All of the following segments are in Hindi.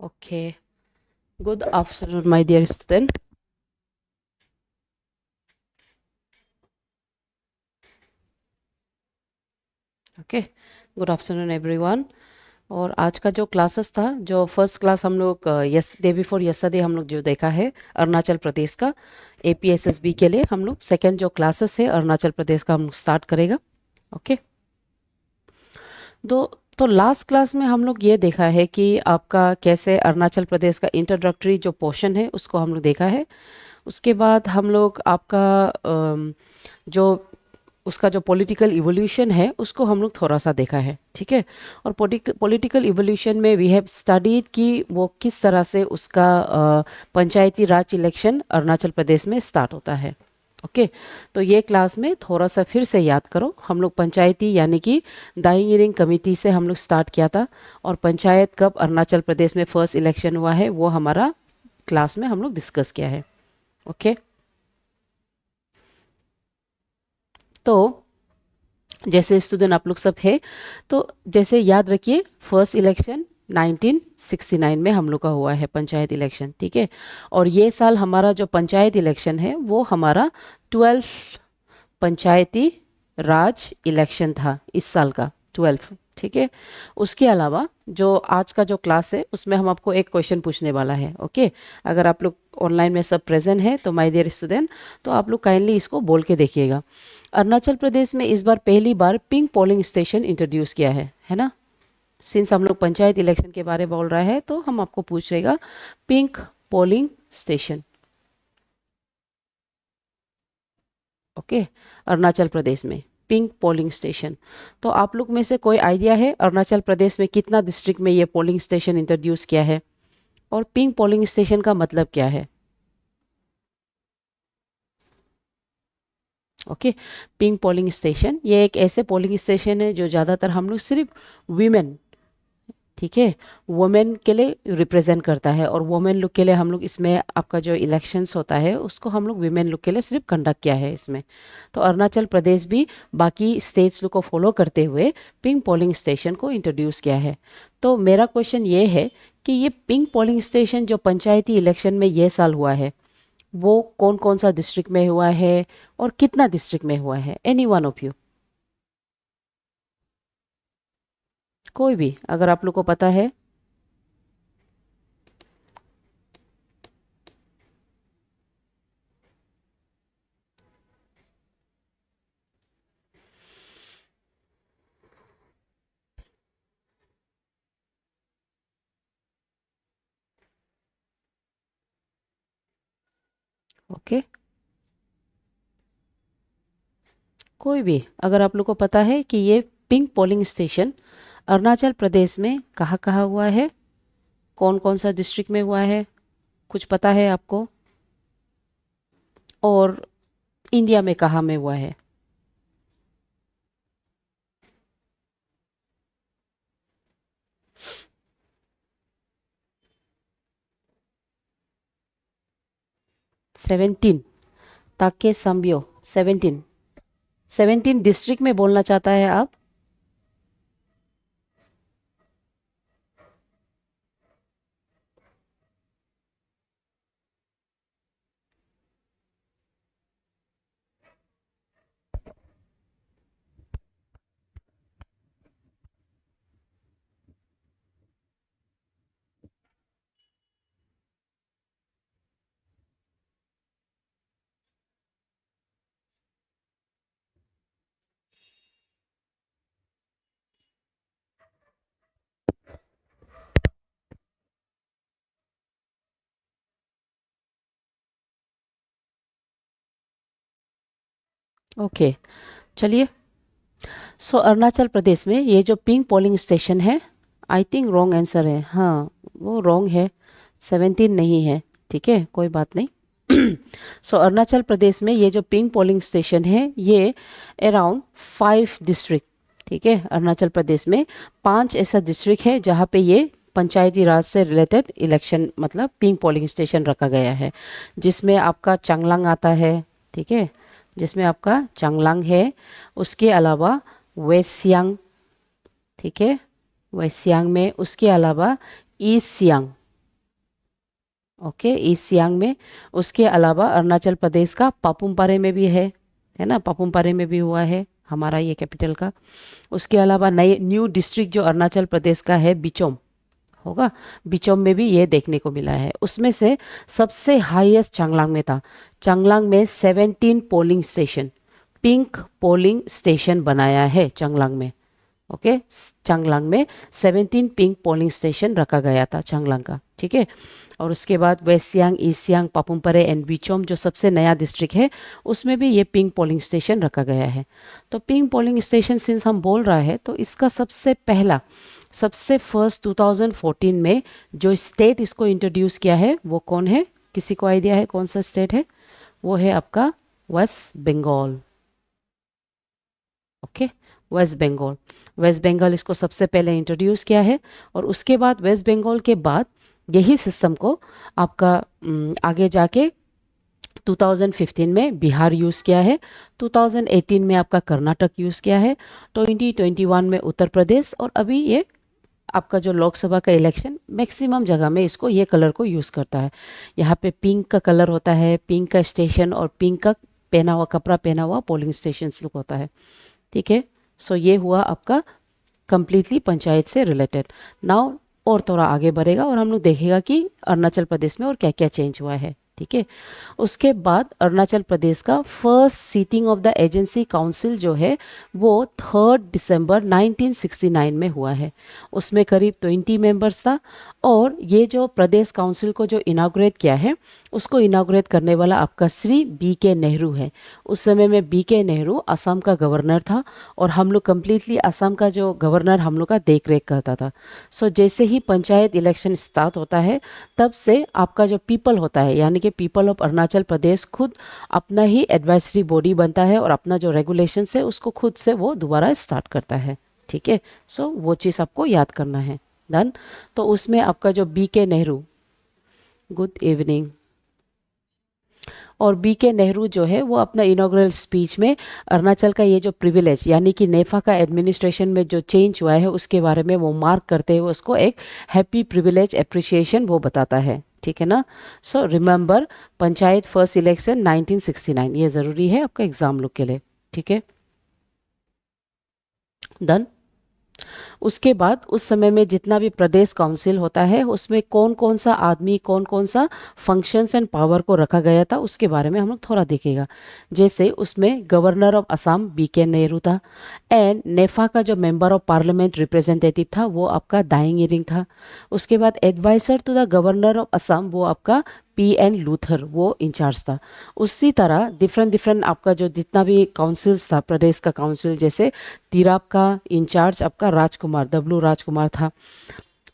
Okay. Good afternoon, my dear student. Okay. Good afternoon, everyone. और आज का जो क्लासेस था, जो फर्स्ट क्लास हम लोग यस डे बिफोर यस्टरडे हम लोग जो देखा है अरुणाचल प्रदेश का एपीएसएसबी के लिए हम लोग सेकंड जो क्लासेस है अरुणाचल प्रदेश का हम स्टार्ट करेगा. ओके. तो लास्ट क्लास में हम लोग ये देखा है कि आपका कैसे अरुणाचल प्रदेश का इंट्रोडक्टरी जो पोर्शन है उसको हम लोग देखा है. उसके बाद हम लोग आपका जो उसका जो पॉलिटिकल इवोल्यूशन है उसको हम लोग थोड़ा सा देखा है. ठीक है. और पॉलिटिकल इवोल्यूशन में वी हैव स्टडीड कि वो किस तरह से उसका पंचायती राज इलेक्शन अरुणाचल प्रदेश में स्टार्ट होता है. ओके. तो ये क्लास में थोड़ा सा फिर से याद करो. हम लोग पंचायती यानी कि दायिंग कमेटी से हम लोग स्टार्ट किया था और पंचायत कब अरुणाचल प्रदेश में फर्स्ट इलेक्शन हुआ है वो हमारा क्लास में हम लोग डिस्कस किया है. ओके. तो जैसे स्टूडेंट आप लोग सब है तो जैसे याद रखिए फर्स्ट इलेक्शन 1969 में हम लोग का हुआ है पंचायत इलेक्शन. ठीक है. और ये साल हमारा जो पंचायत इलेक्शन है वो हमारा 12 पंचायती राज इलेक्शन था इस साल का 12. ठीक है. उसके अलावा जो आज का जो क्लास है उसमें हम आपको एक क्वेश्चन पूछने वाला है. ओके. अगर आप लोग ऑनलाइन में सब प्रेजेंट है तो माय डियर स्टूडेंट तो आप लोग काइंडली इसको बोल के देखिएगा. अरुणाचल प्रदेश में इस बार पहली बार पिंक पोलिंग स्टेशन इंट्रोड्यूस किया है ना. सिंस हम लोग पंचायत इलेक्शन के बारे में बोल रहा है तो हम आपको पूछ रहेगा pink polling station. Okay. Arunachal Pradesh में पिंक पोलिंग स्टेशन. तो आप लोग में से कोई आइडिया है अरुणाचल प्रदेश में कितना डिस्ट्रिक्ट में ये पोलिंग स्टेशन इंट्रोड्यूस किया है और पिंक पोलिंग स्टेशन का मतलब क्या है. ओके. पिंक पोलिंग स्टेशन ये एक ऐसे पोलिंग स्टेशन है जो ज़्यादातर हम लोग सिर्फ वीमेन. ठीक है. वुमेन के लिए रिप्रेजेंट करता है और वुमेन लोग के लिए हम लोग इसमें आपका जो इलेक्शंस होता है उसको हम लोग वीमेन लोग के लिए सिर्फ कंडक्ट किया है इसमें. तो अरुणाचल प्रदेश भी बाकी स्टेट्स लोग को फॉलो करते हुए पिंक पोलिंग स्टेशन को इंट्रोड्यूस किया है. तो मेरा क्वेश्चन ये है कि ये पिंक पोलिंग स्टेशन जो पंचायती इलेक्शन में ये साल हुआ है वो कौन कौन सा डिस्ट्रिक्ट में हुआ है और कितना डिस्ट्रिक्ट में हुआ है. Any one of you. कोई भी अगर आप लोग को पता है. ओके. कोई भी अगर आप लोग को पता है कि ये pink polling station Arunachal Pradesh में कहाँ कहाँ हुआ है कौन कौन सा डिस्ट्रिक्ट में हुआ है कुछ पता है आपको और इंडिया में कहाँ में हुआ है. 17 ताके संबियो 17. 17 डिस्ट्रिक्ट में बोलना चाहता है आप. ओके. चलिए. सो अरुणाचल प्रदेश में ये जो पिंक पोलिंग स्टेशन है आई थिंक रॉन्ग आंसर है. हाँ वो रॉन्ग है. 17 नहीं है. ठीक है कोई बात नहीं. सो अरुणाचल प्रदेश में ये जो पिंक पोलिंग स्टेशन है ये अराउंड 5 डिस्ट्रिक्ट. ठीक है. अरुणाचल प्रदेश में 5 ऐसा डिस्ट्रिक्ट है जहाँ पे ये पंचायती राज से रिलेटेड इलेक्शन मतलब पिंक पोलिंग स्टेशन रखा गया है जिसमें आपका चांगलांग आता है. ठीक है. जिसमें आपका चांगलांग है. उसके अलावा वेस्ट सियांग. ठीक है. वेस्ट सियांग में उसके अलावा east Siang. Okay, east Siang में। उसके अलावा अरुणाचल प्रदेश का पापुम पारे में भी है ना, पापुम पारे में भी हुआ है हमारा ये कैपिटल का। उसके अलावा नए न्यू डिस्ट्रिक्ट जो अरुणाचल प्रदेश का है बिचोम होगा, बिचोम में भी ये देखने को मिला है। उसमें से सबसे हाईएस्ट चांगलांग में था। चांगलांग में 17 polling station, pink polling station बनाया है चांगलांग में। ओके, चांगलांग में 17 पिंक पोलिंग स्टेशन रखा गया था चांगलांग का, ठीक है। और उसके बाद West Siang, East Siang, Papum Pare and Bichom जो सबसे नया डिस्ट्रिक्ट है, उसमें भी ये पिंक पोलिंग स्टेशन रखा गया है। तो पिंक पोलिंग स्टेशन सिंस हम बोल रहा है, तो इसका सबसे फर्स्ट 2014 में जो स्टेट इसको इंट्रोड्यूस किया है वो कौन है? किसी को आइडिया है कौन सा स्टेट है? वो है आपका West Bengal. Okay, West Bengal. West Bengal इसको सबसे पहले इंट्रोड्यूस किया है। और उसके बाद वेस्ट बंगाल के बाद यही सिस्टम को आपका आगे जाके 2015 में बिहार यूज़ किया है, 2018 में आपका कर्नाटक यूज़ किया है, 2021 में उत्तर प्रदेश, और अभी ये आपका जो लोकसभा का इलेक्शन मैक्सिमम जगह में इसको ये कलर को यूज़ करता है। यहाँ पे पिंक का कलर होता है, पिंक का स्टेशन और पिंक का पहना हुआ कपड़ा पहना हुआ पोलिंग स्टेशन लुक होता है, ठीक है। सो ये हुआ आपका कंप्लीटली पंचायत से रिलेटेड। नाउ और थोड़ा आगे बढ़ेगा और हम लोग देखेगा कि अरुणाचल प्रदेश में और क्या क्या चेंज हुआ है, ठीक है। उसके बाद अरुणाचल प्रदेश का first sitting of the agency council जो है वो 3 दिसंबर 1969 में हुआ है। उसमें करीब 20 मेंबर्स था। और ये जो प्रदेश काउंसिल को जो इनाग्रेट किया है, उसको इनाग्रेट करने वाला आपका श्री BK नेहरू है। उस समय में BK नेहरू असम का गवर्नर था और हम लोग कम्प्लीटली असम का जो गवर्नर हम लोग का देख रेख करता था। सो जैसे ही पंचायत इलेक्शन स्टार्ट होता है, तब से आपका जो पीपल होता है यानी कि पीपल ऑफ अरुणाचल प्रदेश खुद अपना ही एडवाइजरी बॉडी बनता है और अपना जो रेगुलेशन है उसको खुद से वो दोबारा स्टार्ट करता है, ठीक है। सो वो चीज़ आपको याद करना है। डन। तो उसमें आपका जो BK नेहरू, गुड इवनिंग। और BK नेहरू जो है वो अपना इनॉग्रल स्पीच में अरुणाचल का ये जो प्रिविलेज यानी कि नेफा का एडमिनिस्ट्रेशन में जो चेंज हुआ है उसके बारे में वो मार्क करते हुए उसको एक हैप्पी प्रिविलेज अप्रिसिएशन वो बताता है, ठीक है ना। So remember panchayat first election 1969, ये ज़रूरी है आपका एग्जाम लुक के लिए, ठीक है। डन। उसके बाद उस समय में जितना भी प्रदेश काउंसिल होता है उसमें कौन कौन सा आदमी कौन कौन सा फंक्शंस एंड पावर को रखा गया था उसके बारे में हम लोग थोड़ा देखेगा। जैसे उसमें governor of Assam BK Nehru था। एंड नेफा का जो मेंबर ऑफ पार्लियामेंट रिप्रेजेंटेटिव था वो आपका दाइंग इरिंग था। उसके बाद advisor to the governor of Assam वो आपका PN लूथर वो इंचार्ज था। उसी तरह डिफरेंट डिफरेंट आपका जो जितना भी काउंसिल्स था प्रदेश का काउंसिल, जैसे तिराप का इंचार्ज आपका राजकुमार W राजकुमार था।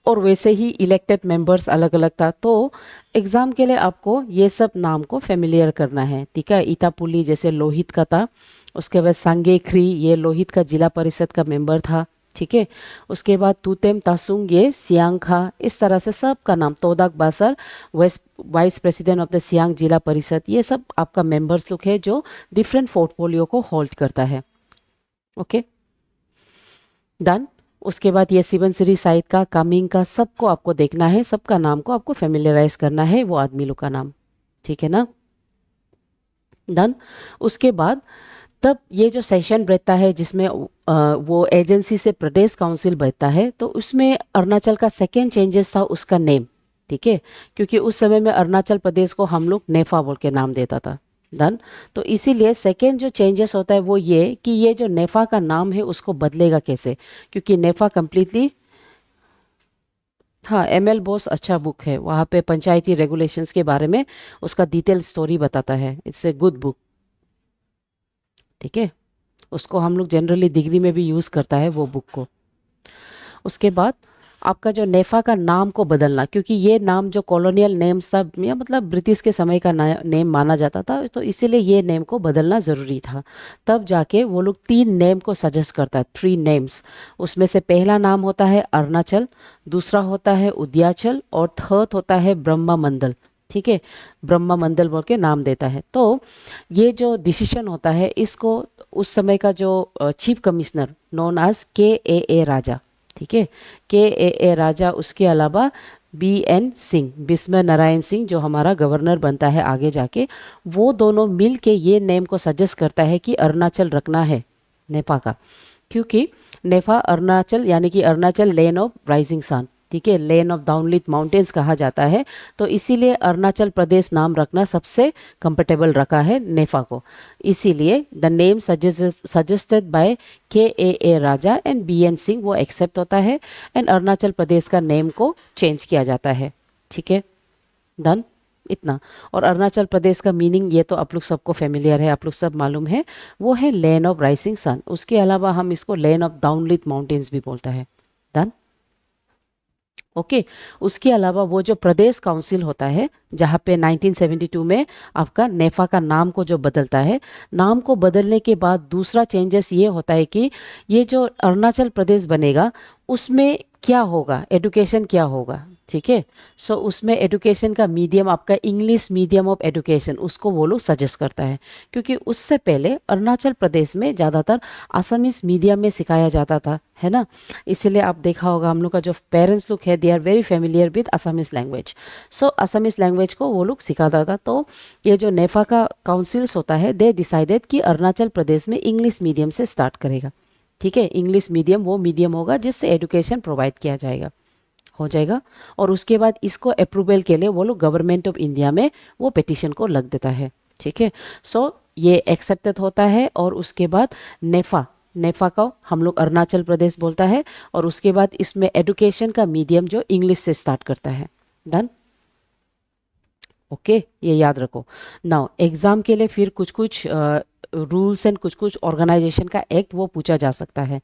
और वैसे ही इलेक्टेड मेंबर्स अलग अलग था। तो एग्जाम के लिए आपको ये सब नाम को फेमिलियर करना है, ठीक है। इतापुली जैसे लोहित का था। उसके बाद सांगेख्री ये लोहित का जिला परिषद का मेंबर था, ठीक है। उसके बाद तूतेम तासुंग ये सियांग था। इस तरह से सबका नाम, Todak Basar west vice president of the Siang zila parishad, ये सब आपका मेंबर्स लोग है जो डिफरेंट पोर्टफोलियो को होल्ड करता है। Okay, done. उसके बाद ये सिवनसिरी साइड का कामिंग का सबको आपको देखना है, सबका नाम को आपको फेमिलियराइज करना है वो आदमी लोग का नाम, ठीक है ना। डन। उसके बाद तब ये जो सेशन बैठता है जिसमें वो एजेंसी से प्रदेश काउंसिल बैठता है, तो उसमें अरुणाचल का सेकेंड चेंजेस था उसका नेम, ठीक है। क्योंकि उस समय में अरुणाचल प्रदेश को हम लोग नेफा बोल के नाम देता था। डन। तो इसीलिए सेकेंड जो चेंजेस होता है वो ये कि ये जो नेफा का नाम है उसको बदलेगा कैसे, क्योंकि नेफा कंप्लीटली, हाँ, ML बोस अच्छा बुक है, वहाँ पे पंचायती रेगुलेशंस के बारे में उसका डिटेल स्टोरी बताता है। इट्स ए गुड बुक, ठीक है। उसको हम लोग जनरली डिग्री में भी यूज़ करता है वो बुक को। उसके बाद आपका जो नेफा का नाम को बदलना, क्योंकि ये नाम जो कॉलोनियल नेम सब या मतलब ब्रिटिश के समय का नेम माना जाता था, तो इसीलिए ये नेम को बदलना ज़रूरी था। तब जाके वो लोग 3 नेम को सजेस्ट करता है, 3 नेम्स। उसमें से पहला नाम होता है अरुणाचल, दूसरा होता है उदयाचल और थर्ड होता है ब्रह्मा मंडल, ठीक है। ब्रह्मा मंडल बोल के नाम देता है। तो ये जो डिसीजन होता है इसको उस समय का जो chief commissioner known as KAA Raja, ठीक है, KAA राजा, उसके अलावा BN सिंह, बिस्मय नारायण सिंह, जो हमारा गवर्नर बनता है आगे जाके, वो दोनों मिल के ये नेम को सजेस्ट करता है कि अरुणाचल रखना है नेपा का, क्योंकि नेफा अरुणाचल यानी कि Arunachal land of rising sun, ठीक है, लैंड ऑफ डाउनलिट माउंटेन्स कहा जाता है, तो इसीलिए अरुणाचल प्रदेश नाम रखना सबसे कंफर्टेबल रखा है नेफा को। इसीलिए the name suggested by KAA Raja and BN Singh वो एक्सेप्ट होता है एंड अरुणाचल प्रदेश का नेम को चेंज किया जाता है। ठीक है, डन, इतना। और अरुणाचल प्रदेश का मीनिंग ये तो आप लोग सबको फेमिलियर है, आप लोग सब मालूम है, वो है लैंड ऑफ राइजिंग सन। उसके अलावा हम इसको लैंड ऑफ डाउनलिट माउंटेन्स भी बोलता है। Done, okay. उसके अलावा वो जो प्रदेश काउंसिल होता है, जहाँ पे 1972 में आपका नेफा का नाम को जो बदलता है, नाम को बदलने के बाद दूसरा चेंजेस ये होता है कि ये जो अरुणाचल प्रदेश बनेगा उसमें क्या होगा, एडुकेशन क्या होगा। ठीक है, सो उसमें एडुकेशन का मीडियम आपका इंग्लिश मीडियम ऑफ एडुकेशन, उसको वो लोग सजेस्ट करता है, क्योंकि उससे पहले अरुणाचल प्रदेश में ज़्यादातर आसामीज मीडियम में सिखाया जाता था, है ना। इसीलिए आप देखा होगा हम लोग का जो पेरेंट्स लोग है, they are very familiar with Assamese language, so Assamese language को वो लोग सिखाता था। तो ये जो नेफा का काउंसिल्स होता है, दे डिसाइडेड कि अरुणाचल प्रदेश में इंग्लिश मीडियम से स्टार्ट करेगा। ठीक है, इंग्लिश मीडियम वो मीडियम होगा जिससे एडुकेशन प्रोवाइड किया जाएगा, हो जाएगा। और उसके बाद इसको अप्रूवल के लिए वो लोग गवर्नमेंट ऑफ इंडिया में वो पिटीशन को लग देता है। ठीक है, सो ये एक्सेप्टेड होता है। और उसके बाद नेफा, नेफा का हम लोग अरुणाचल प्रदेश बोलता है, और उसके बाद इसमें एडुकेशन का मीडियम जो इंग्लिश से स्टार्ट करता है। डन, ओके, ये याद रखो। नाउ एग्जाम के लिए फिर कुछ कुछ रूल्स एंड कुछ कुछ ऑर्गेनाइजेशन का एक्ट वो पूछा जा सकता है।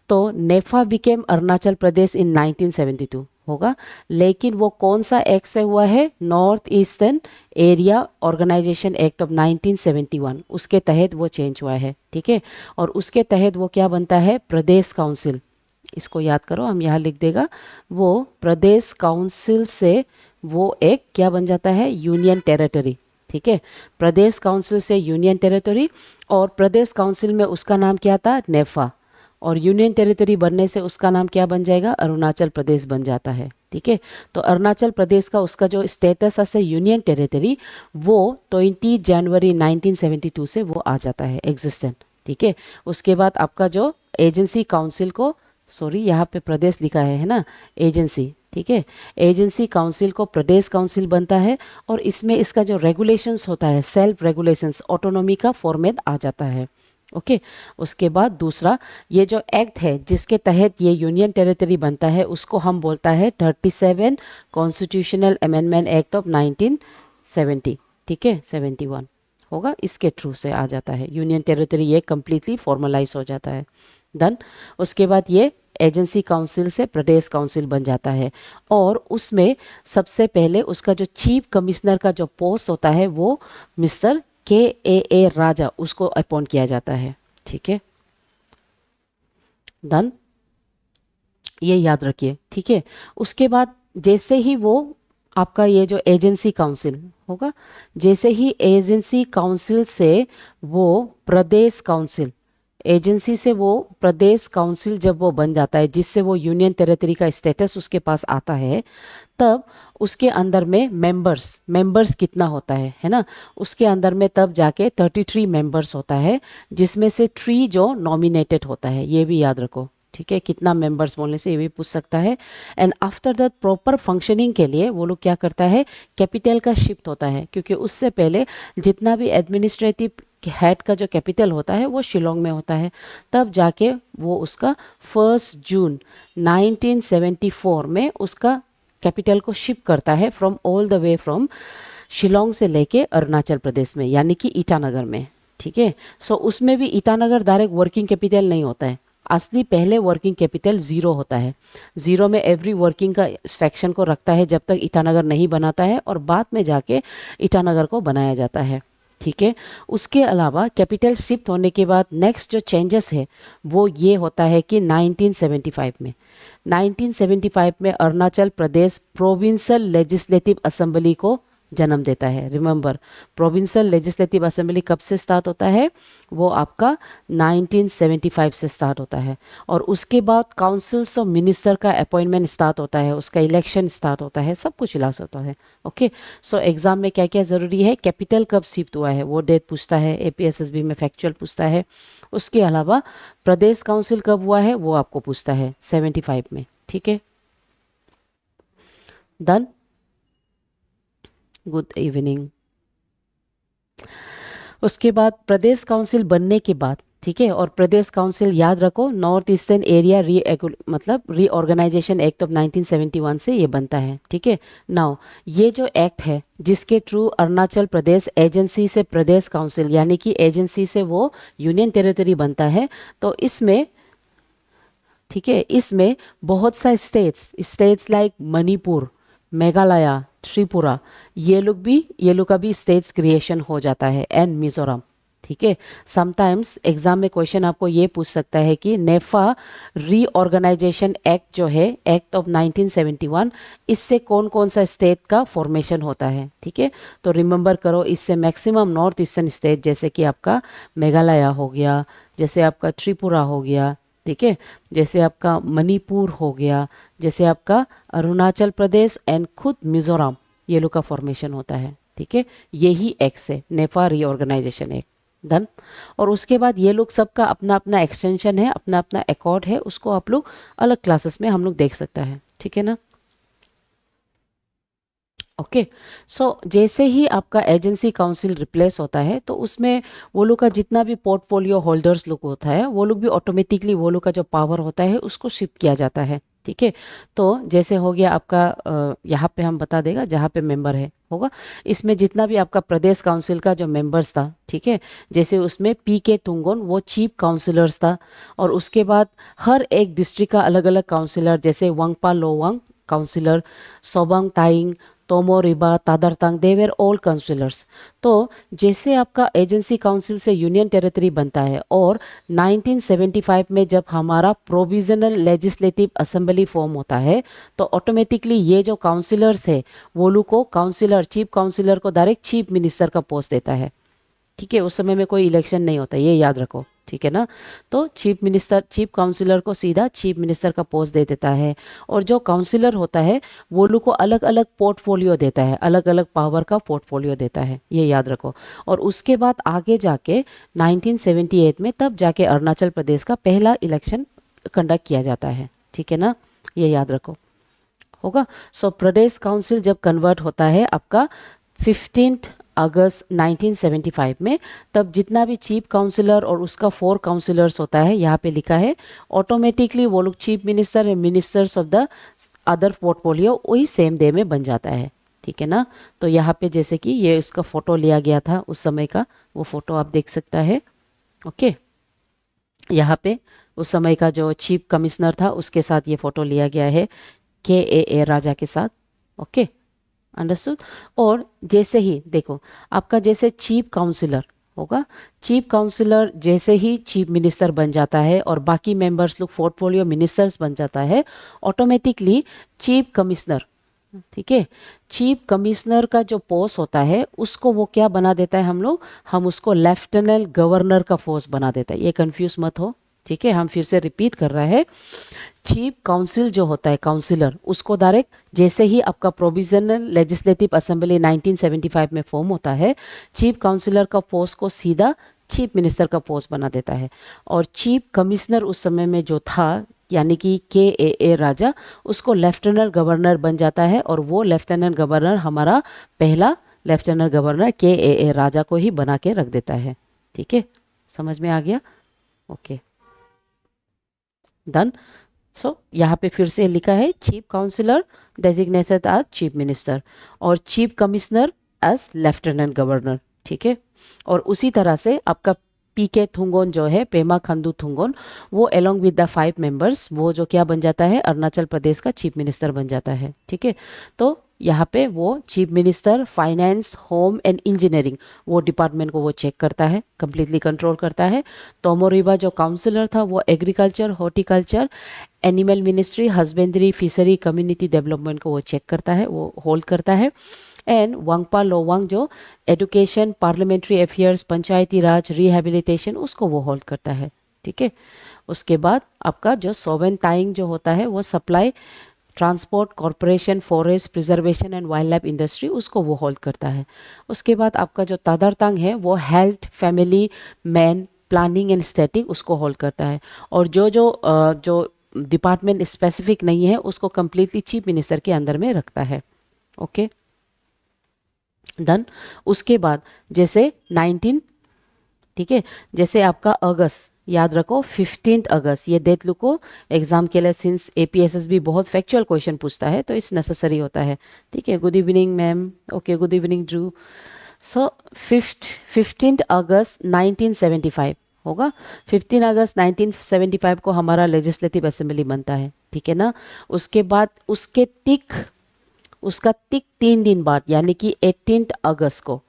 तो नेफा बिकेम अरुणाचल प्रदेश इन 1972 होगा, लेकिन वो कौन सा एक्ट से हुआ है, north eastern area organization act of 1971, उसके तहत वो चेंज हुआ है। ठीक है, और उसके तहत वो क्या बनता है, प्रदेश काउंसिल। इसको याद करो, हम यहाँ लिख देगा, वो प्रदेश काउंसिल से वो एक क्या बन जाता है, यूनियन टेरिटरी। ठीक है, प्रदेश काउंसिल से यूनियन टेरिटरी, और प्रदेश काउंसिल में उसका नाम क्या था, नेफा, और यूनियन टेरिटरी बनने से उसका नाम क्या बन जाएगा, अरुणाचल प्रदेश बन जाता है। ठीक है, तो अरुणाचल प्रदेश का उसका जो स्टेटस है यूनियन टेरिटरी, वो 20 जनवरी 1972 से वो आ जाता है एग्जिस्टेंट। ठीक है, उसके बाद आपका जो एजेंसी काउंसिल को, सॉरी यहाँ पे प्रदेश लिखा है ना, एजेंसी, ठीक है, एजेंसी काउंसिल को प्रदेश काउंसिल बनता है, और इसमें इसका जो रेगुलेशंस होता है, सेल्फ रेगुलेशंस, ऑटोनॉमी का फॉर्मेट आ जाता है। ओके, उसके बाद दूसरा ये जो एक्ट है जिसके तहत ये यूनियन टेरिटरी बनता है, उसको हम बोलता है 37 कॉन्स्टिट्यूशनल अमेंडमेंट एक्ट ऑफ 1970। ठीक है, 71 होगा, इसके थ्रू से आ जाता है यूनियन टेरिटरी, ये कंप्लीटली फॉर्मलाइज हो जाता है। डन, उसके बाद ये एजेंसी काउंसिल से प्रदेश काउंसिल बन जाता है, और उसमें सबसे पहले उसका जो चीफ कमिश्नर का जो पोस्ट होता है वो मिस्टर KAA राजा, उसको अपॉइंट किया जाता है। ठीक है, डन, ये याद रखिए। ठीक है, उसके बाद जैसे ही वो आपका ये जो एजेंसी काउंसिल होगा, जैसे ही एजेंसी काउंसिल से वो प्रदेश काउंसिल, एजेंसी से वो प्रदेश काउंसिल जब वो बन जाता है, जिससे वो यूनियन टेरिटरी का स्टेटस उसके पास आता है, तब उसके अंदर में मेंबर्स कितना होता है ना, उसके अंदर में तब जाके 33 मेंबर्स होता है, जिसमें से 3 जो नॉमिनेटेड होता है, ये भी याद रखो। ठीक है, कितना मेंबर्स बोलने से ये भी पूछ सकता है। And after that proper functioning के लिए वो लोग क्या करता है, कैपिटल का शिफ्ट होता है, क्योंकि उससे पहले जितना भी एडमिनिस्ट्रेटिव हेड का जो कैपिटल होता है वो शिलोंग में होता है। तब जाके वो उसका 1 जून 1974 में उसका कैपिटल को शिफ्ट करता है, from all the way from Shillong से लेके अरुणाचल प्रदेश में, यानी कि ईटानगर में। ठीक है, सो उसमें भी ईटानगर डायरेक्ट वर्किंग कैपिटल नहीं होता है, असली पहले वर्किंग कैपिटल 0 होता है। 0 में एवरी वर्किंग का सेक्शन को रखता है जब तक ईटानगर नहीं बनाता है, और बाद में जाके ईटानगर को बनाया जाता है। ठीक है, उसके अलावा कैपिटल शिफ्ट होने के बाद नेक्स्ट जो चेंजेस है वो ये होता है कि 1975 में Arunachal Pradesh provincial legislative assembly को जन्म देता है। रिमेंबर, प्रोविंशियल लेजिस्लेटिव असेंबली कब से स्टार्ट होता है? वो आपका 1975 से स्टार्ट होता है। और उसके बाद काउंसिल्स ऑफ मिनिस्टर का अपॉइंटमेंट स्टार्ट होता है, उसका इलेक्शन स्टार्ट होता है, सब कुछ इलाज होता है। ओके, सो एग्जाम में क्या क्या ज़रूरी है? कैपिटल कब शिफ्ट हुआ है वो डेट पूछता है, एपीएसएसबी में फैक्चुअल पूछता है। उसके अलावा प्रदेश काउंसिल कब हुआ है वो आपको पूछता है 75 में। ठीक है, डन। Good evening. उसके बाद प्रदेश काउंसिल बनने के बाद, ठीक है, और प्रदेश काउंसिल याद रखो नॉर्थ ईस्टर्न एरिया मतलब रीऑर्गेनाइजेशन एक्ट ऑफ 1971 से ये बनता है। ठीक है, नाउ ये जो एक्ट है जिसके थ्रू अरुणाचल प्रदेश एजेंसी से प्रदेश काउंसिल यानी कि एजेंसी से वो यूनियन टेरिटरी बनता है, तो इसमें, ठीक है, इसमें बहुत सा स्टेट्स लाइक मणिपुर, मेघालय, त्रिपुरा, ये लोग का भी स्टेट्स क्रिएशन हो जाता है, एंड मिजोरम। ठीक है, समटाइम्स एग्जाम में क्वेश्चन आपको ये पूछ सकता है कि नेफा रीऑर्गेनाइजेशन एक्ट जो है, एक्ट ऑफ 1971, इससे कौन कौन सा स्टेट का फॉर्मेशन होता है। ठीक है, तो रिमेंबर करो, इससे मैक्सिमम नॉर्थ ईस्टर्न स्टेट जैसे कि आपका मेघालय हो गया, जैसे आपका त्रिपुरा हो गया, ठीक है, जैसे आपका मणिपुर हो गया, जैसे आपका अरुणाचल प्रदेश एंड खुद मिजोरम, ये लोग का फॉर्मेशन होता है। ठीक है, यही एक्ट है, नेफा रीऑर्गेनाइजेशन एक्ट। डन। और उसके बाद ये लोग सबका अपना अपना एक्सटेंशन है, अपना अपना अकॉर्ड है, उसको आप लोग अलग क्लासेस में हम लोग देख सकता है। ठीक है ना। ओके, सो जैसे ही आपका एजेंसी काउंसिल रिप्लेस होता है तो उसमें वो लोग का जितना भी पोर्टफोलियो होल्डर्स लोग होता है वो लोग भी ऑटोमेटिकली, वो लोग का जो पावर होता है उसको शिफ्ट किया जाता है। ठीक है, तो जैसे हो गया आपका यहाँ पे हम बता देगा जहाँ पे मेंबर है होगा, इसमें जितना भी आपका प्रदेश काउंसिल का जो मेंबर्स था, ठीक है, जैसे उसमें पी के तुंगोन वो चीफ काउंसिलर्स था, और उसके बाद हर एक डिस्ट्रिक्ट का अलग अलग काउंसिलर, जैसे Wangpa Lowang councillor, Sobang Taing, Tomo Riba, Tadartang, they were all councillors. तो जैसे आपका एजेंसी काउंसिल से यूनियन टेरिटरी बनता है और 1975 में जब हमारा प्रोविजनल लेजिस्लेटिव असेंबली फॉर्म होता है, तो ऑटोमेटिकली ये जो काउंसिलर्स है वो लोग को काउंसिलर, चीफ काउंसिलर को डायरेक्ट चीफ मिनिस्टर का पोस्ट देता है। ठीक है, उस समय में कोई इलेक्शन नहीं होता, ये याद रखो। ठीक है ना, तो चीफ मिनिस्टर चीफ काउंसिलर को सीधा चीफ मिनिस्टर का पोस्ट दे देता है, और जो काउंसिलर होता है वो लोग को अलग अलग पोर्टफोलियो देता है, अलग अलग पावर का पोर्टफोलियो देता है, ये याद रखो। और उसके बाद आगे जाके 1978 में तब जाके अरुणाचल प्रदेश का पहला इलेक्शन कंडक्ट किया जाता है। ठीक है ना, ये याद रखो होगा। सो प्रदेश काउंसिल जब कन्वर्ट होता है आपका 15 अगस्त 1975 में, तब जितना भी चीफ काउंसिलर और उसका 4 काउंसिलर्स होता है, यहाँ पे लिखा है ऑटोमेटिकली वो लोग chief minister and ministers of the other portfolio वही सेम डे में बन जाता है। ठीक है ना, तो यहाँ पे जैसे कि ये उसका फोटो लिया गया था उस समय का, वो फोटो आप देख सकता है। ओके, यहाँ पे उस समय का जो चीफ कमिश्नर था उसके साथ ये फोटो लिया गया है, के राजा के साथ। Okay, understood. और जैसे ही देखो आपका जैसे चीफ काउंसिलर होगा, चीफ काउंसिलर जैसे ही चीफ मिनिस्टर बन जाता है और बाकी मेंबर्स लोग पोर्टफोलियो मिनिस्टर्स बन जाता है, ऑटोमेटिकली चीफ कमिश्नर, ठीक है, चीफ कमिश्नर का जो पोस्ट होता है उसको वो क्या बना देता है, हम उसको लेफ्टिनेंट गवर्नर का पोस्ट बना देता है। ये कंफ्यूज मत हो, ठीक है, हम फिर से रिपीट कर रहा है। चीफ काउंसिल जो होता है काउंसिलर, उसको डायरेक्ट जैसे ही आपका प्रोविजनल लेजिस्लेटिव असेंबली 1975 में फॉर्म होता है, चीफ काउंसिलर का पोस्ट को सीधा चीफ मिनिस्टर का पोस्ट बना देता है। और चीफ कमिश्नर उस समय में जो था यानी कि के राजा, उसको लेफ्टिनेंट गवर्नर बन जाता है, और वो लेफ्टिनेंट गवर्नर हमारा पहला लेफ्टिनेंट गवर्नर के राजा को ही बना के रख देता है। ठीक है, समझ में आ गया? Okay, done. सो यहाँ पे फिर से लिखा है chief councillor designated as chief minister और chief commissioner as lieutenant governor. ठीक है, और उसी तरह से आपका पी के थुंगोन जो है, पेमा खंडू थुंगोन, वो अलोंग विद द 5 मेंबर्स वो जो क्या बन जाता है, अरुणाचल प्रदेश का चीफ मिनिस्टर बन जाता है। ठीक है, तो यहाँ पे वो chief minister finance, home and engineering, वो डिपार्टमेंट को वो चेक करता है, कंप्लीटली कंट्रोल करता है। तोमो रिबा जो काउंसिलर था वो agriculture, horticulture, animal ministry, husbandry, fishery, community development को वो चेक करता है, वो होल्ड करता है। एंड वांगपा लोवांग जो एजुकेशन, पार्लियामेंट्री अफेयर्स, पंचायती राज, रिहैबिलिटेशन, उसको वो होल्ड करता है। ठीक है। उसके बाद आपका जो सोवेन ताइंग जो होता है वो supply, transport corporation, forest preservation and wild life industry, उसको वो होल्ड करता है। उसके बाद आपका जो तादरतांग है वो health, family, man, planning and static, उसको होल्ड करता है। और जो डिपार्टमेंट स्पेसिफिक नहीं है उसको कंप्लीटली चीफ मिनिस्टर के अंदर में रखता है। Okay, done. उसके बाद जैसे 19, ठीक है, जैसे आपका अगस्त, याद रखो 15 अगस्त, ये डेट को एग्जाम के लिए, सिंस एपीएसएस भी बहुत फैक्चुअल क्वेश्चन पूछता है तो इस नेसेसरी होता है। ठीक है, good evening ma'am. Okay, good evening Drew. So 15 अगस्त 1975 होगा। 15 अगस्त 1975 को हमारा लेजिस्लेटिव असेंबली बनता है। ठीक है ना। उसके बाद उसका तिक 3 दिन बाद यानी कि 18 अगस्त को,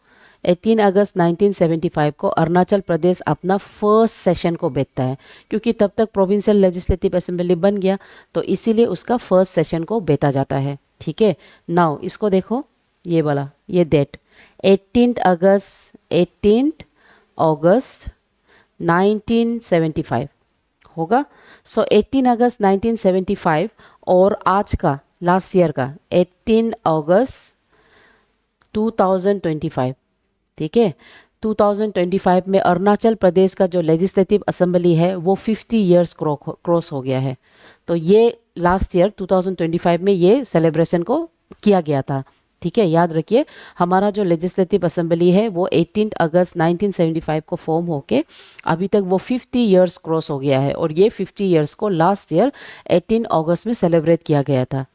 18 अगस्त 1975 को अरुणाचल प्रदेश अपना फर्स्ट सेशन को बैठता है, क्योंकि तब तक प्रोविंशियल लेजिस्लेटिव असेंबली बन गया, तो इसीलिए उसका फर्स्ट सेशन को बैठा जाता है। ठीक है। नाउ इसको देखो, ये वाला, ये डेट 18 अगस्त 1975 होगा। सो 18 अगस्त 1975 और आज का, लास्ट ईयर का 18 अगस्त 2025, ठीक है। 2025 में अरुणाचल प्रदेश का जो लेजिस्लेटिव असेंबली है वो 50 ईयर्स क्रॉस हो गया है। तो ये लास्ट ईयर 2025 में ये सेलिब्रेशन को किया गया था। ठीक है, याद रखिए, हमारा जो लेजिस्लेटिव असेंबली है वो 18 अगस्त 1975 को फॉर्म होके अभी तक वो 50 ईयर्स क्रॉस हो गया है, और ये 50 ईयर्स को लास्ट ईयर 18 अगस्त में सेलिब्रेट किया गया था।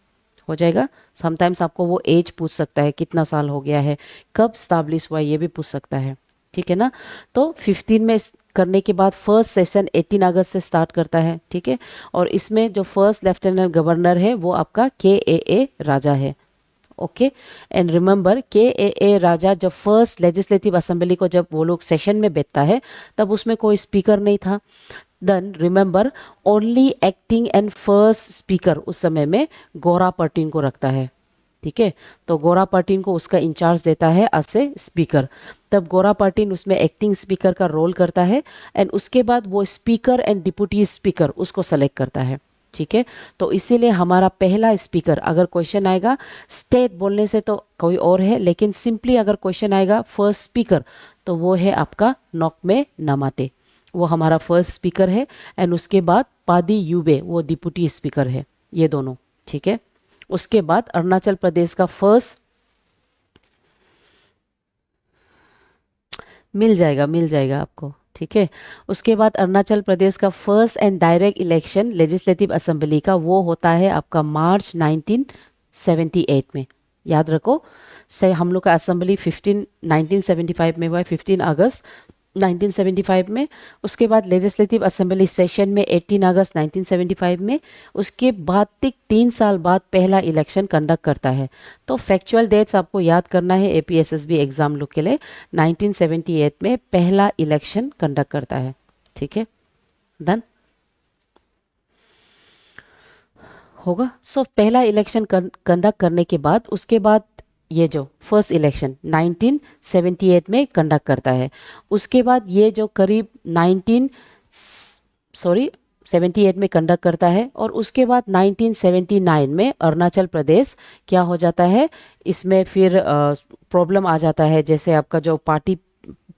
हो जाएगा। समटाइम्स आपको वो एज पूछ सकता है, कितना साल हो गया है, कब स्टैब्लिश हुआ, ये भी पूछ सकता है। ठीक है ना। तो 15 में करने के बाद फर्स्ट सेशन 18 अगस्त से स्टार्ट करता है। ठीक है। और इसमें जो फर्स्ट लेफ्टिनेंट गवर्नर है वो आपका के राजा है। ओके। एंड रिमेंबर, के राजा जब फर्स्ट लेजिस्लेटिव असेंबली को जब वो लोग सेशन में बैठता है तब उसमें कोई स्पीकर नहीं था। Then remember, only acting and first speaker उस समय में गोरा पर्टीन को रखता है। ठीक है। तो गोरा पर्टीन को उसका इंचार्ज देता है एज ए स्पीकर। तब गोरा पर्टीन उसमें एक्टिंग स्पीकर का रोल करता है, एंड उसके बाद वो स्पीकर एंड डिप्यूटी स्पीकर उसको सेलेक्ट करता है। ठीक है। तो इसीलिए हमारा पहला स्पीकर, अगर क्वेश्चन आएगा स्टेट बोलने से तो कोई और है, लेकिन सिंपली अगर क्वेश्चन आएगा फर्स्ट स्पीकर तो वो है आपका नॉकमे नामाटे, वो हमारा फर्स्ट स्पीकर है। एंड उसके बाद पादी यूबे वो डिप्यूटी स्पीकर है, ये दोनों। ठीक है। उसके बाद अरुणाचल प्रदेश का फर्स्ट, मिल जाएगा आपको। ठीक है। उसके बाद अरुणाचल प्रदेश का first and direct election legislative assembly का वो होता है आपका मार्च 1978 में। याद रखो, से हम लोग का असेंबली 1975 में हुआ है, 15 अगस्त 1975 में। उसके बाद लेजिस्लेटिव असेंबली सेशन में 18 अगस्त 1975 में। उसके बाद 3 साल बाद पहला इलेक्शन कंडक्ट करता है। तो फैक्चुअल डेट्स आपको याद करना है एपीएसएसबी एग्जाम लोग के लिए। 1978 में पहला इलेक्शन कंडक्ट करता है। ठीक है, डन होगा। सो पहला इलेक्शन कंडक्ट करने के बाद उसके बाद ये जो फर्स्ट इलेक्शन 1978 में कंडक्ट करता है। उसके बाद ये जो करीब 19 सॉरी 78 में कंडक्ट करता है, और उसके बाद 1979 में अरुणाचल प्रदेश क्या हो जाता है, इसमें फिर प्रॉब्लम आ जाता है, जैसे आपका जो पार्टी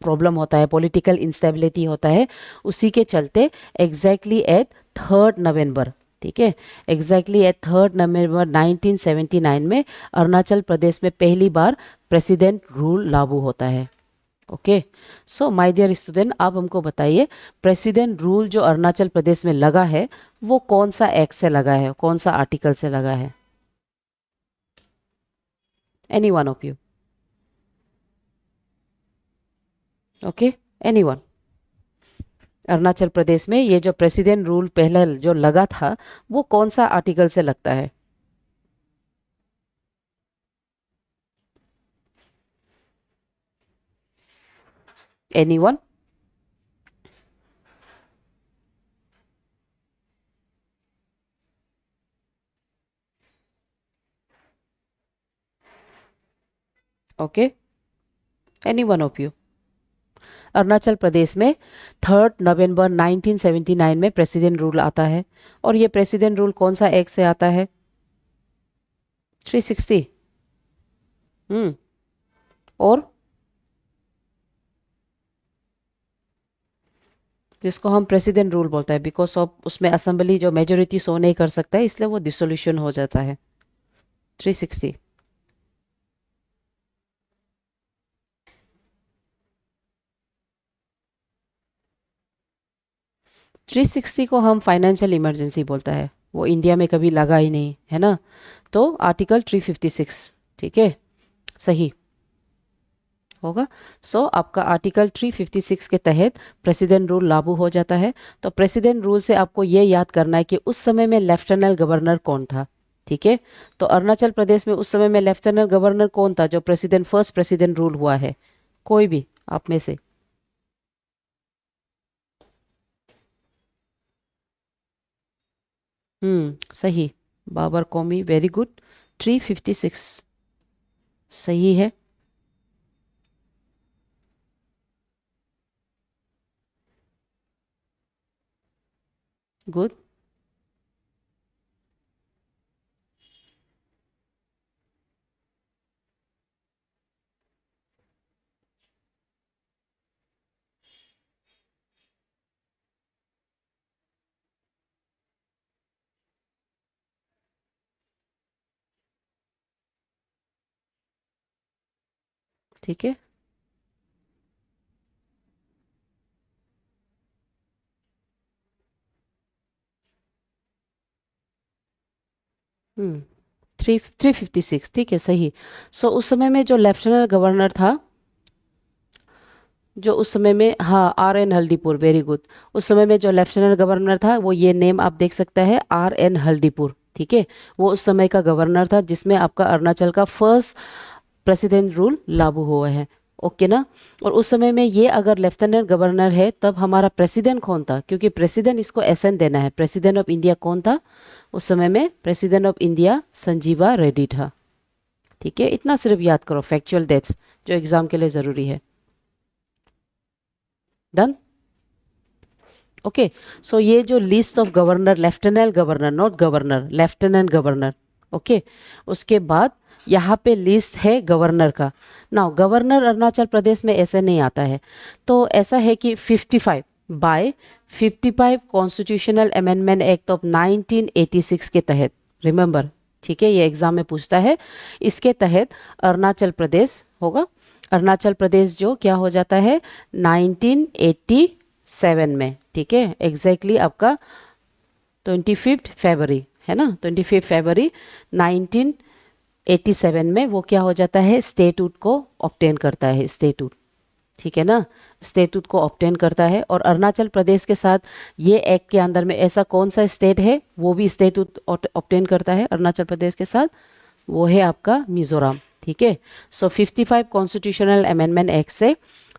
प्रॉब्लम होता है, पॉलिटिकल इंस्टेबिलिटी होता है, उसी के चलते एग्जैक्टली एट 3 नवंबर, ठीक है, एग्जैक्टली एट 3 नवंबर 1979 में अरुणाचल प्रदेश में पहली बार प्रेसिडेंट रूल लागू होता है। Okay. So my dear student, आप हमको बताइए, प्रेसिडेंट रूल जो अरुणाचल प्रदेश में लगा है वो कौन सा एक्ट से लगा है, कौन सा आर्टिकल से लगा है? Any one of you? Okay, any one? Arunachal Pradesh में ये जो प्रेसिडेंट रूल पहला जो लगा था वो कौन सा आर्टिकल से लगता है? Any one? Okay, any one of you. Arunachal Pradesh में 3 नवंबर 1979 में प्रेसिडेंट रूल आता है, और ये प्रेसिडेंट रूल कौन सा एक्ट से आता है? 360। और जिसको हम प्रेसिडेंट रूल बोलता है, बिकॉज ऑफ उसमें असेंबली जो मेजोरिटी शो नहीं कर सकता है, इसलिए वो डिसोल्यूशन हो जाता है। 360। 360 को हम फाइनेंशियल इमरजेंसी बोलता है, वो इंडिया में कभी लगा ही नहीं है ना। तो आर्टिकल 356, ठीक है, सही होगा। आपका आर्टिकल 356 के तहत प्रेसिडेंट रूल लागू हो जाता है। तो प्रेसिडेंट रूल से आपको ये याद करना है कि उस समय में लेफ्टिनेंट गवर्नर कौन था, ठीक है। तो अरुणाचल प्रदेश में उस समय में लेफ्टिनेंट गवर्नर कौन था जो प्रेसिडेंट फर्स्ट प्रेसिडेंट रूल हुआ है? कोई भी आप में से। सही, बाबर कौमी, वेरी गुड। 356 सही है। गुड। ठीक है। 356, ठीक है, सही। उस समय में जो लेफ्टिनेंट गवर्नर था, जो उस समय में, हाँ, R N Haldipur, very good. उस समय में जो लेफ्टिनेंट गवर्नर था, वो ये नेम आप देख सकते हैं, R N हल्दीपुर, ठीक है। वो उस समय का गवर्नर था जिसमें आपका अरुणाचल का फर्स्ट प्रेसिडेंट रूल लागू हुआ है। ओके ना। और उस समय में ये अगर लेफ्टिनेंट गवर्नर है, तब हमारा प्रेसिडेंट कौन था? क्योंकि प्रेसिडेंट इसको एसन देना है। प्रेसिडेंट ऑफ इंडिया कौन था उस समय में? President of India Sanjiva Reddy था, ठीक है। इतना सिर्फ याद करो, फैक्चुअल डेट्स जो एग्जाम के लिए जरूरी है। डन। ओके। ये जो list of governor, lieutenant governor, not governor, lieutenant governor, okay. उसके बाद यहाँ पे लिस्ट है गवर्नर का। नाउ गवर्नर अरुणाचल प्रदेश में ऐसे नहीं आता है। तो ऐसा है कि 55 by 55 constitutional amendment act of 1986 के तहत, रिमेंबर, ठीक है, ये एग्जाम में पूछता है। इसके तहत अरुणाचल प्रदेश होगा। अरुणाचल प्रदेश जो क्या हो जाता है 1987 में, ठीक है, एग्जैक्टली आपका 25 फरवरी है ना, 25 फरवरी 1987 में वो क्या हो जाता है, स्टेटूट को ऑब्टेन करता है, स्टेटूट, ठीक है ना, स्टेटूट को ऑब्टेन करता है। और अरुणाचल प्रदेश के साथ ये एक्ट के अंदर में ऐसा कौन सा स्टेट है वो भी स्टेटूट ऑब्टेन करता है अरुणाचल प्रदेश के साथ? वो है आपका मिजोरम, ठीक है। 55 कॉन्स्टिट्यूशनल अमेंडमेंट एक्ट से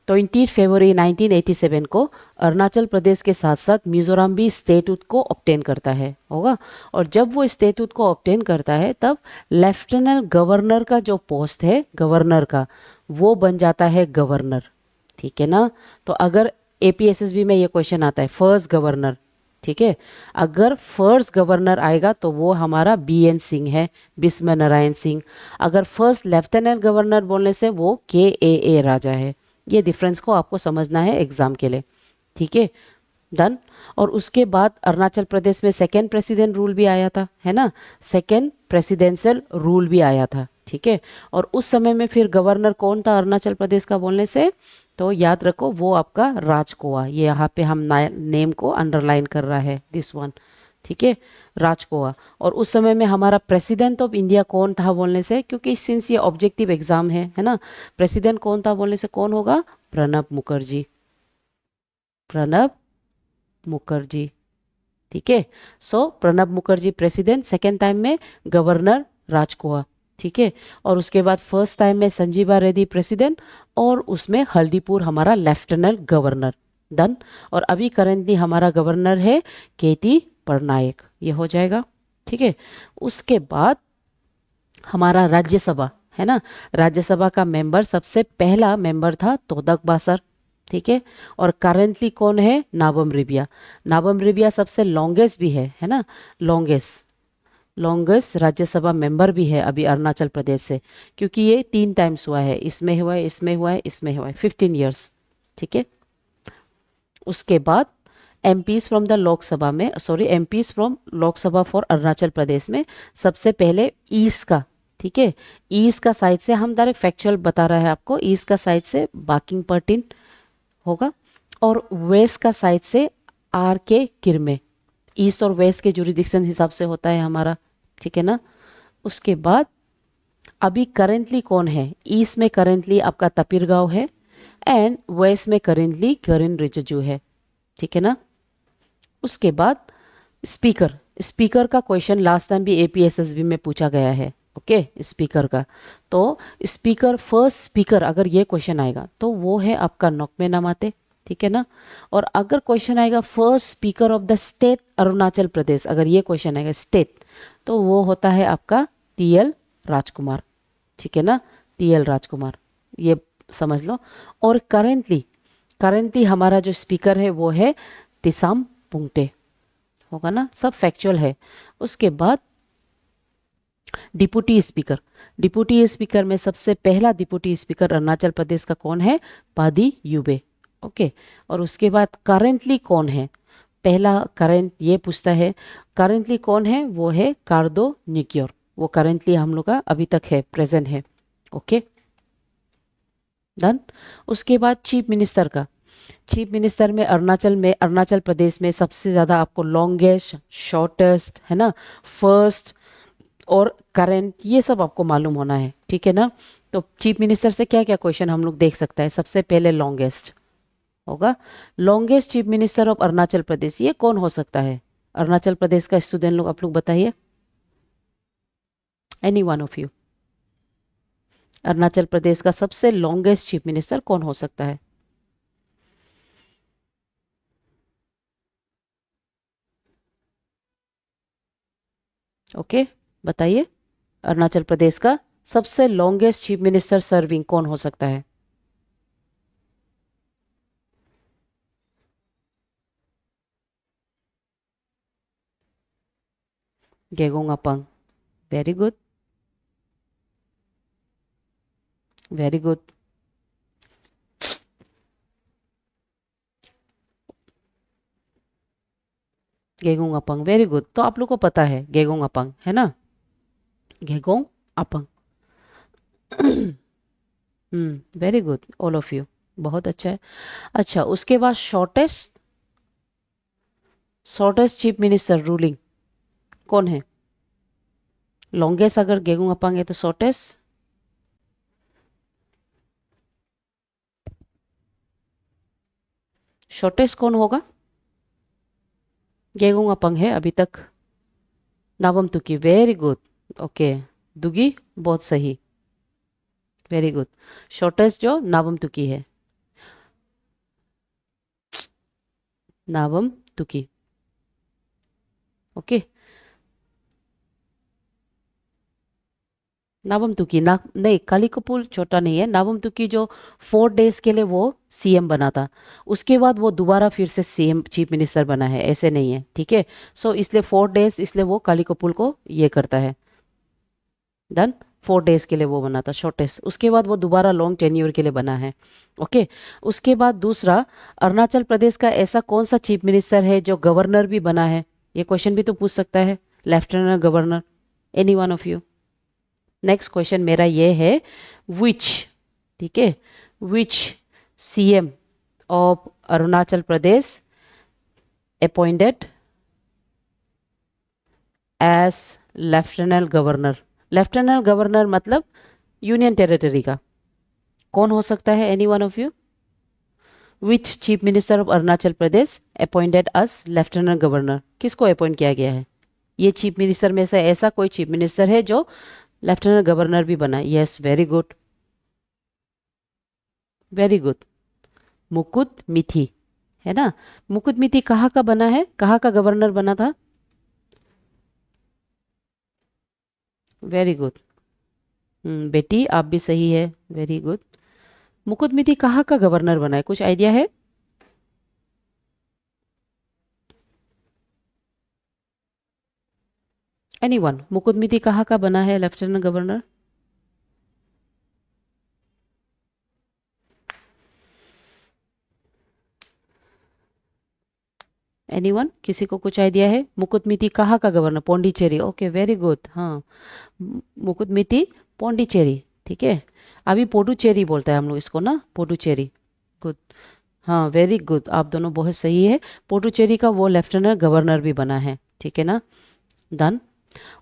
20 फरवरी 1987 को अरुणाचल प्रदेश के साथ साथ मिजोरम भी स्टेटूट को ऑब्टेन करता है, होगा। और जब वो स्टेटूट को ऑब्टेन करता है, तब लेफ्टिनेंट गवर्नर का जो पोस्ट है गवर्नर का, वो बन जाता है गवर्नर, ठीक है ना। तो अगर APSSB में ये क्वेश्चन आता है फर्स्ट गवर्नर, ठीक है, अगर फर्स्ट गवर्नर आएगा तो वो हमारा BN सिंह है, बिस्म नारायण सिंह। अगर फर्स्ट लेफ्टिनेंट गवर्नर बोलने से वो KAA राजा है। ये डिफरेंस को आपको समझना है एग्जाम के लिए, ठीक है। डन। और उसके बाद अरुणाचल प्रदेश में सेकेंड प्रेसिडेंट रूल भी आया था, है ना, सेकेंड प्रेसिडेंशियल रूल भी आया था, ठीक है। और उस समय में फिर गवर्नर कौन था अरुणाचल प्रदेश का बोलने से? तो याद रखो वो आपका राजकोआ, ये यहाँ पे हम नेम को अंडरलाइन कर रहा है, दिस वन, ठीक है, राजकोआ। और उस समय में हमारा प्रेसिडेंट ऑफ इंडिया कौन था बोलने से, क्योंकि सिंस ये ऑब्जेक्टिव एग्जाम है ना, प्रेसिडेंट कौन था बोलने से कौन होगा? प्रणब मुखर्जी, प्रणब मुखर्जी, ठीक है। Pranab Mukherjee president, second time में गवर्नर राजकोआ, ठीक है। और उसके बाद फर्स्ट टाइम में संजीवा रेड्डी प्रेसिडेंट, और उसमें हल्दीपुर हमारा लेफ्टिनेंट गवर्नर। डन। और अभी करेंटली हमारा गवर्नर है KT पटनायक, ये हो जाएगा, ठीक है। उसके बाद हमारा राज्यसभा, है ना। राज्यसभा का मेंबर सबसे पहला मेंबर था तोदक बासर, ठीक है। और करेंटली कौन है, नाबम रिबिया। नाबम रिबिया सबसे लॉन्गेस्ट भी है ना, लॉन्गेस्ट लॉन्गेस्ट राज्यसभा मेंबर भी है अभी अरुणाचल प्रदेश से, क्योंकि ये 3 टाइम्स हुआ है, इसमें हुआ है, इसमें हुआ है, इसमें हुआ है, 15 ईयर्स, ठीक है। उसके बाद एमपीज फ्रॉम द लोकसभा में, sorry, MPs from Lok Sabha for Arunachal Pradesh में सबसे पहले ईस्ट का, ठीक है, ईस्ट का साइड से, हम डायरेक्ट फैक्चुअल बता रहा है आपको, ईस्ट का साइड से बाकिंग पर्टिन होगा, और वेस्ट का साइड से आर के किरमे। ईस्ट और वेस्ट के जुरिडिक्शन हिसाब से होता है हमारा, ठीक है ना। उसके बाद अभी करेंटली कौन है, ईस्ट में करेंटली आपका तपीर गांव है, एंड वेस्ट में करेंटली करिन रिजिजू है, ठीक है ना। उसके बाद स्पीकर, स्पीकर का क्वेश्चन लास्ट टाइम भी एपीएसएसबी में पूछा गया है, ओके, स्पीकर का। तो स्पीकर, फर्स्ट स्पीकर, अगर ये क्वेश्चन आएगा तो वो है आपका नोकमे नामाते, ठीक है ना। और अगर क्वेश्चन आएगा first speaker of the state Arunachal Pradesh, अगर ये क्वेश्चन आएगा स्टेट, तो वो होता है आपका टीएल राजकुमार, ठीक है ना, टीएल राजकुमार, ये समझ लो। और करेंटली, करेंटली हमारा जो स्पीकर है वो है तिसाम पुंगटे, होगा ना, सब फैक्चुअल है। उसके बाद डिप्यूटी स्पीकर, डिप्यूटी स्पीकर में सबसे पहला डिप्यूटी स्पीकर अरुणाचल प्रदेश का कौन है, पादी यूबे, ओके। और उसके बाद करेंटली कौन है, पहला करेंट ये पूछता है, करेंटली कौन है, वो है कार्दो निक्योर, वो करेंटली हम लोग का अभी तक है, प्रेजेंट है, ओके, डन। उसके बाद चीफ मिनिस्टर का, चीफ मिनिस्टर में अरुणाचल प्रदेश में सबसे ज़्यादा आपको लॉन्गेस्ट, शॉर्टेस्ट, है ना, फर्स्ट और करंट, ये सब आपको मालूम होना है, ठीक है ना। तो चीफ मिनिस्टर से क्या क्या क्वेश्चन हम लोग देख सकते हैं, सबसे पहले लॉन्गेस्ट होगा, longest chief minister of Arunachal Pradesh, ये कौन हो सकता है, अरुणाचल प्रदेश का स्टूडेंट लोग, आप लोग बताइए, any one of you, Arunachal Pradesh का सबसे लॉन्गेस्ट चीफ मिनिस्टर कौन हो सकता है। ओके, बताइए, अरुणाचल प्रदेश का सबसे लॉन्गेस्ट चीफ मिनिस्टर सर्विंग कौन हो सकता है। Gegong Apang, very good, very good. Gegong Apang, very good, तो आप लोग को पता है गेगोंग अपांग, है ना, Gegong Apang, very good all of you, बहुत अच्छा है। अच्छा, उसके बाद shortest, shortest chief minister ruling कौन है, लॉन्गेस्ट अगर गेगोंग अपांग है तो शॉर्टेस्ट, शॉर्टेस्ट कौन होगा, गेगोंग अपांग है अभी तक, Nabam Tuki, very good, okay, दुगी, बहुत सही, वेरी गुड, शॉर्टेस्ट जो नाबम तुकी है, नाबम तुकी, ओके। नाबम तुकी ना, नहीं, कालिकपुल छोटा नहीं है, नाबम तुकी जो 4 डेज के लिए वो सीएम बना था, उसके बाद वो दोबारा फिर से सीएम चीफ मिनिस्टर बना है, ऐसे नहीं है, ठीक है। सो इसलिए 4 डेज, इसलिए वो कालिकपुल को ये करता है, डन, 4 डेज के लिए वो बना था शॉर्टेस्ट, उसके बाद वो दोबारा लॉन्ग टेन्योर के लिए बना है, ओके। उसके बाद दूसरा, अरुणाचल प्रदेश का ऐसा कौन सा चीफ मिनिस्टर है जो गवर्नर भी बना है, ये क्वेश्चन भी तो पूछ सकता है, lieutenant governor, any one of you. Next question मेरा ये है, विच, ठीक है, which CM of Arunachal Pradesh appointed as lieutenant governor, lieutenant governor मतलब यूनियन टेरिटरी का, कौन हो सकता है, any one of you, which chief minister of Arunachal Pradesh appointed as lieutenant governor, किसको अपॉइंट किया गया है, ये चीफ मिनिस्टर में से ऐसा कोई चीफ मिनिस्टर है जो लेफ्टिनेंट गवर्नर भी बना, yes, very good, very good, मुकुट मिथी, है ना। मुकुट मिथी कहाँ का बना है, कहाँ का गवर्नर बना था, वेरी गुड, बेटी आप भी सही है, वेरी गुड। मुकुटमिती कहाँ का गवर्नर बना है, कुछ आइडिया है? एनीवन, मुकुटमिती कहाँ का बना है लेफ्टिनेंट गवर्नर? एनीवन, किसी को कुछ आइडिया है? मुकुटमिती कहाँ का governor? Pondicherry, okay very good. हाँ, मुकुटमिती पौंडीचेरी, ठीक है। अभी पोडुचेरी बोलता है हम लोग इसको ना, पोडुचेरी। गुड। हाँ वेरी गुड, आप दोनों बहुत सही है। पोडुचेरी का वो लेफ्टिनेंट गवर्नर भी बना है, ठीक है ना। डन।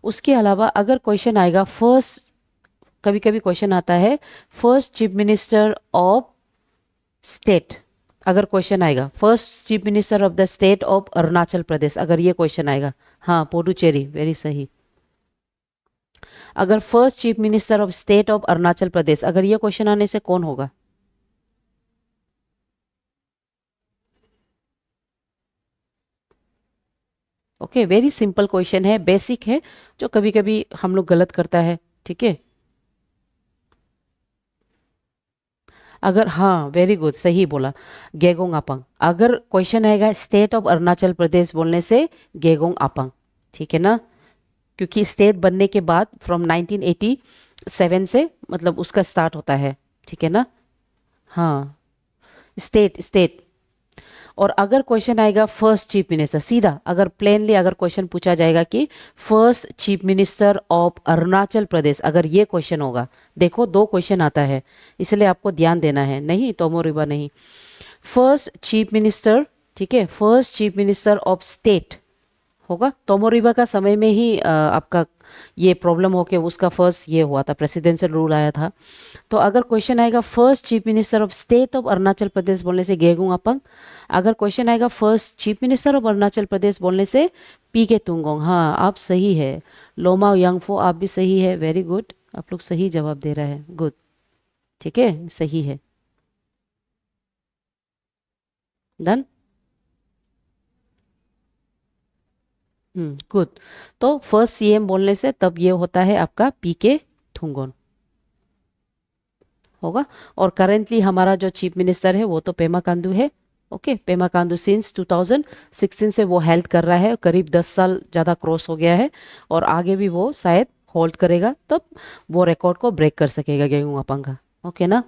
उसके अलावा अगर क्वेश्चन आएगा फर्स्ट, कभी कभी क्वेश्चन आता है first chief minister of state, अगर क्वेश्चन आएगा first chief minister of the state of Arunachal Pradesh, अगर ये क्वेश्चन आएगा। हाँ पुडुचेरी, वेरी सही। अगर first chief minister of state of Arunachal Pradesh, अगर ये क्वेश्चन आने से कौन होगा? ओके, वेरी सिंपल क्वेश्चन है, बेसिक है, जो कभी कभी हम लोग गलत करता है, ठीक है। अगर, हाँ वेरी गुड, सही बोला, गेगोंग अपांग। अगर क्वेश्चन आएगा स्टेट ऑफ अरुणाचल प्रदेश बोलने से गेगोंग अपांग, ठीक है ना। क्योंकि स्टेट बनने के बाद फ्रॉम 1987 से मतलब उसका स्टार्ट होता है, ठीक है ना। हाँ, स्टेट स्टेट। और अगर क्वेश्चन आएगा फर्स्ट चीफ मिनिस्टर, सीधा अगर प्लेनली अगर क्वेश्चन पूछा जाएगा कि first chief minister of Arunachal Pradesh, अगर ये क्वेश्चन होगा, देखो दो क्वेश्चन आता है, इसलिए आपको ध्यान देना है, नहीं तोमो रिबा नहीं। फर्स्ट चीफ मिनिस्टर, ठीक है, first chief minister of state होगा, तोमोरिबा का समय में ही आपका ये प्रॉब्लम हो के उसका फर्स्ट ये हुआ था, प्रेसिडेंशियल रूल आया था। तो अगर क्वेश्चन आएगा first chief minister of state of Arunachal Pradesh बोलने से गेगुंग अपंग, अगर क्वेश्चन आएगा first chief minister of Arunachal Pradesh बोलने से पी के तुंगोंग। हाँ आप सही है, लोमा यंगफो आप भी सही है, वेरी गुड, आप लोग सही जवाब दे रहे हैं, गुड, ठीक है, सही है। डन। गुड। तो फर्स्ट सीएम बोलने से तब ये होता है आपका पी के थुंगोन होगा। और करेंटली हमारा जो चीफ मिनिस्टर है वो तो पेमा कांडू है। ओके, पेमा कांडू सिंस 2016 से वो हेल्ड कर रहा है, करीब 10 साल ज़्यादा क्रॉस हो गया है, और आगे भी वो शायद होल्ड करेगा, तब वो रिकॉर्ड को ब्रेक कर सकेगा गेहूं अपंगा। ओके ना।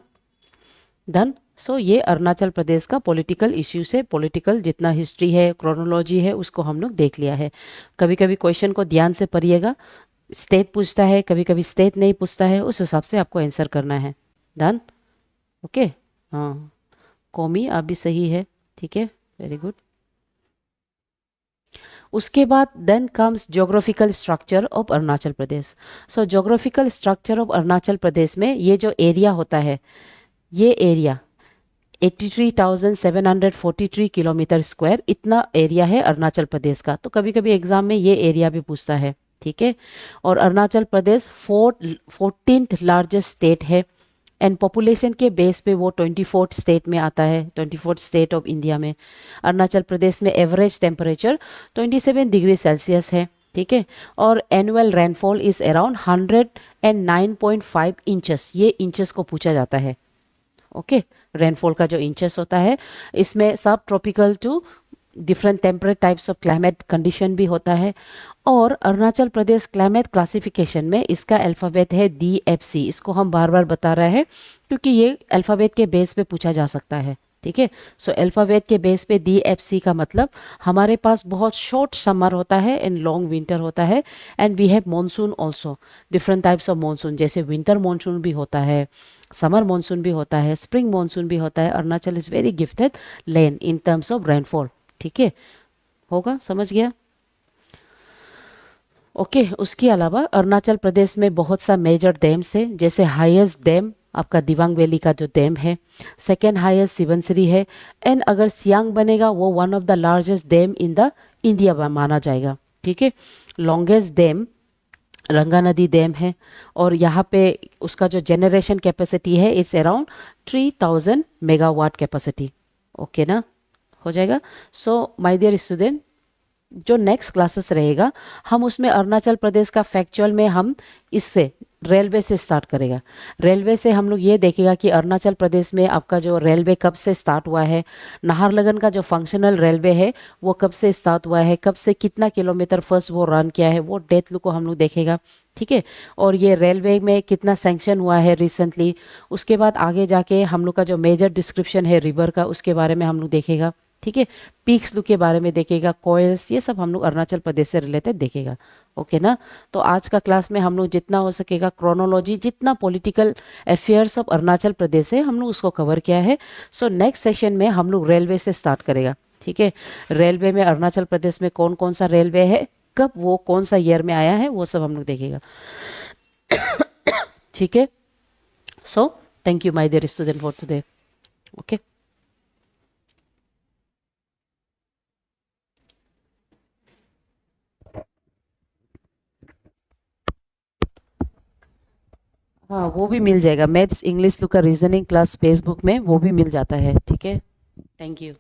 डन। सो ये अरुणाचल प्रदेश का पॉलिटिकल इश्यू से, पॉलिटिकल जितना हिस्ट्री है, क्रोनोलॉजी है, उसको हम लोग देख लिया है। कभी कभी क्वेश्चन को ध्यान से पढ़िएगा, स्टेट पूछता है, कभी कभी स्टेट नहीं पूछता है, उस हिसाब से आपको आंसर करना है। डन। ओके। हाँ, कौमी आप भी सही है, ठीक है, वेरी गुड। उसके बाद then comes geographical structure of Arunachal Pradesh. So geographical structure of Arunachal Pradesh में ये जो एरिया होता है, ये एरिया 83,743 किलोमीटर स्क्वायर, इतना एरिया है अरुणाचल प्रदेश का। तो कभी कभी एग्जाम में ये एरिया भी पूछता है, ठीक है। और Arunachal Pradesh 14th largest state है, एंड पॉपुलेशन के बेस पे वो 24th स्टेट में आता है, 24th स्टेट ऑफ इंडिया में। अरुणाचल प्रदेश में एवरेज टेम्परेचर 27 डिग्री सेल्सियस है, ठीक है। और annual rainfall is around 109.5 inches, ये इंचेस को पूछा जाता है। ओके, रेनफॉल का जो इंचेस होता है, इसमें सब tropical to different temperate types of climate condition भी होता है। और अरुणाचल प्रदेश क्लाइमेट क्लासिफिकेशन में इसका अल्फ़ाबेट है DFC, इसको हम बार बार बता रहे हैं क्योंकि ये अल्फ़ाबेट के बेस पे पूछा जा सकता है, ठीक है। सो अल्फ़ाबेट के बेस पे DFC का मतलब हमारे पास बहुत शॉर्ट समर होता है एंड लॉन्ग विंटर होता है, and we have monsoon also, different types of monsoon, जैसे विंटर मॉनसून भी होता है, समर मॉनसून भी होता है, स्प्रिंग मॉनसून भी होता है। Arunachal is very gifted land in terms of rainfall, ठीक है, होगा, समझ गया। ओके, उसके अलावा अरुणाचल प्रदेश में बहुत सा मेजर डैम्स है, जैसे हाईएस्ट डैम आपका दिवांग वैली का जो डैम है, सेकेंड हाईएस्ट सिवनसिरी है, एंड अगर सियांग बनेगा वो one of the largest dam in the India माना जाएगा, ठीक है। लॉन्गेस्ट डैम रंगा नदी डैम है, और यहाँ पे उसका जो जनरेशन कैपेसिटी है it's around 3000 megawatt capacity. Okay ना, हो जाएगा। सो माय डियर स्टूडेंट, जो नेक्स्ट क्लासेस रहेगा हम उसमें अरुणाचल प्रदेश का फैक्चुअल में हम इससे रेलवे से स्टार्ट करेगा। रेलवे से हम लोग ये देखेगा कि अरुणाचल प्रदेश में आपका जो रेलवे कब से स्टार्ट हुआ है, नाहरलगन का जो फंक्शनल रेलवे है वो कब से स्टार्ट हुआ है, कब से कितना किलोमीटर फर्स्ट वो रन किया है, वो डेट को हम लोग देखेगा। ठीक है। और ये रेलवे में कितना सैंक्शन हुआ है रिसेंटली। उसके बाद आगे जाके हम लोग का जो मेजर डिस्क्रिप्शन है रिवर का, उसके बारे में हम लोग देखेगा। ठीक है। पीक्स लू के बारे में देखेगा, कोयल्स, ये सब हम लोग अरुणाचल प्रदेश से रिलेटेड देखेगा। ओके ना। तो आज का क्लास में हम लोग जितना हो सकेगा क्रोनोलॉजी, जितना पॉलिटिकल अफेयर्स ऑफ अरुणाचल प्रदेश है हम लोग उसको कवर किया है। सो नेक्स्ट सेशन में हम लोग रेलवे से स्टार्ट करेगा। ठीक है। रेलवे में अरुणाचल प्रदेश में कौन कौन सा रेलवे है, कब वो कौन सा ईयर में आया है, वो सब हम लोग देखेगा। ठीक है। So thank you my dear student for today. Okay. हाँ, वो भी मिल जाएगा। मैथ्स इंग्लिश का रीजनिंग क्लास फेसबुक में वो भी मिल जाता है। ठीक है। Thank you.